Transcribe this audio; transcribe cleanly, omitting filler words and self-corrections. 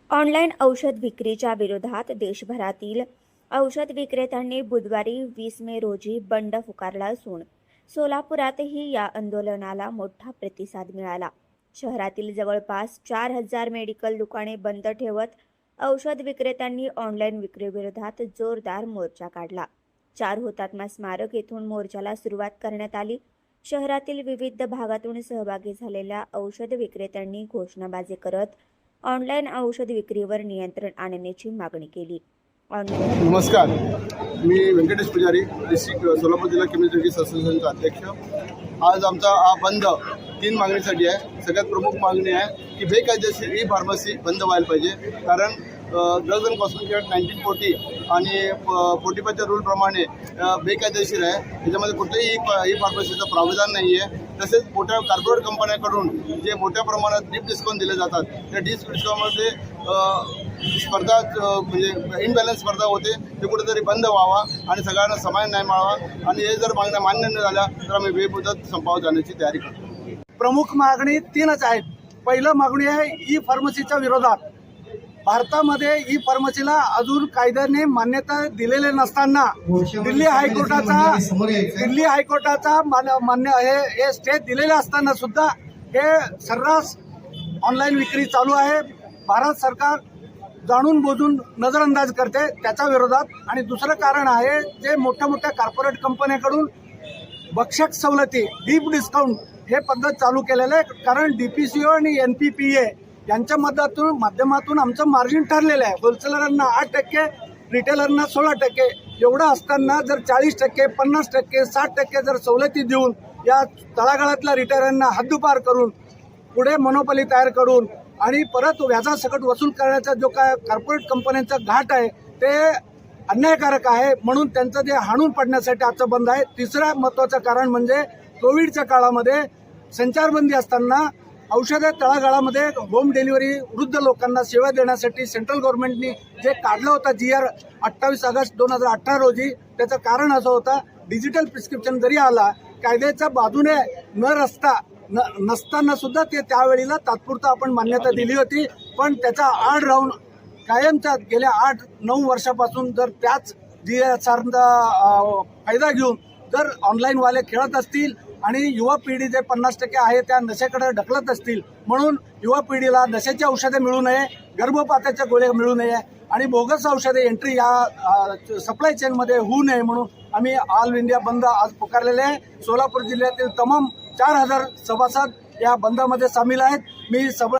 Online औषध विक्रीच्या विरोधात देशभरातील औषध विक्रेत्यांनी बुधवारी 20 मे रोजी बंड पुकारला असून सोलापुरातही या आंदोलनाला मोठा प्रतिसाद मिळाला। शहरातील जवळपास 4000 मेडिकल दुकाने बंद ठेवत औषध विक्रेत्यांनी ऑनलाईन विक्रीविरोधात जोरदार मोर्चा काढला। 4 हुतात्मा स्मारक येथून मोर्चाला सुरुवात करण्यात आली। शहरातील विविध भागातून सहभागी झालेल्या औषध विक्रेत्यांनी घोषणाबाजी करत ऑनलाईन औषध विक्रीवर नियंत्रण आणण्याची मागणी केली। नमस्कार, मी व्यंकटेश पुजारी, डिस्ट्रिक्ट सोलापूर जिल्हा केमिस्ट असोसिएशनचा अध्यक्ष। आज आमचा हा बंद 3 मागणीसाठी आहे। सगळ्यात प्रमुख मागणी आहे की बेकायदेशीर ई फार्मसी बंद व्हायला पाहिजे, कारण ड्रग्ज अँड कॉस्मेटिक ॲक्ट 1940 आणि 45च्या रूलप्रमाणे बेकायदेशीर आहे। त्याच्यामध्ये कुठल्याही ई फार्मसीचं प्रावधान नाही आहे। तसेच मोठ्या कॉर्पोरेट कंपन्यांकडून जे मोठ्या प्रमाणात डीप डिस्काउंट दिले जातात, त्या डीप डिस्काउंटमध्ये स्पर्धा म्हणजे इनबॅलन्स स्पर्धा होते, ते कुठेतरी बंद व्हावा आणि सगळ्यांना समान न्याय मिळावा। आणि हे जर मागण्या मान्य न झाल्या तर आम्ही बेमुदत संपावर जाण्याची तयारी करतो। प्रमुख मागणी 3च आहेत। पहिलं मागणी आहे ई फार्मसीच्या विरोधात। भारतामध्ये ई फार्मसीला अजून कायद्याने मान्यता दिलेले नसताना दिल्ली हायकोर्टाचा मान्य हे स्टे दिलेले असताना सुद्धा हे सर्रास ऑनलाईन विक्री चालू आहे। भारत सरकार जाणून बुजून नजरअंदाज करते त्याच्या विरोधात। आणि दुसरं कारण आहे, जे मोठ्या मोठ्या कॉर्पोरेट कंपन्यांकडून बक्षक सवलती डीप डिस्काउंट हे पद्धत चालू केलेलं आहे। कारण DPCO आणि NPPA यांच्या माध्यमातून आमचं मार्जिन ठरलेलं आहे। होलसेलरांना 8%, रिटेलरना 16%। एवढं असताना जर 40%, 50%, 60% जर सवलती देऊन या तळागाळातल्या रिटेलरांना हद्दपार करून पुढे मोनोपॉली तयार करून आणि परत व्याजासकट वसूल करण्याचा जो काय कॉर्पोरेट कंपन्यांचा घाट आहे ते अन्यायकारक आहे। म्हणून त्यांचं जे हाणून पडण्यासाठी आजचं बंद आहे। तिसरं महत्त्वाचं कारण म्हणजे कोविडच्या काळामध्ये संचारबंदी असताना औषधे तळागाळामध्ये होम डिलिव्हरी वृद्ध लोकांना सेवा देण्यासाठी सेंट्रल गव्हर्नमेंटनी जे काढलं होतं GR 28 ऑगस्ट 2018 रोजी, त्याचं कारण असं होतं, डिजिटल प्रिस्क्रिप्शन जरी आला कायद्याच्या बाजूने नसताना सुद्धा ते त्यावेळेला तात्पुरता आपण मान्यता दिली होती। पण त्याचा आड राहून कायमच्या गेल्या 8-9 वर्षापासून जर त्याच GRचा फायदा घेऊन जर ऑनलाईनवाले खेळत असतील आणि युवा पिढी जे 50% आहे त्या नशेकडे ढकलत असतील, म्हणून युवा पिढीला नशेची औषधे मिळू नये, गर्भपाताच्या गोळ्या मिळू नये आणि बोगस औषधे एंट्री या सप्लाय चेनमध्ये होऊ नये म्हणून आम्ही ऑल इंडिया बंद आज पुकारलेले आहे। सोलापूर जिल्ह्यातील तमाम 4000 सभासद या बंदामध्ये सामील आहेत। मी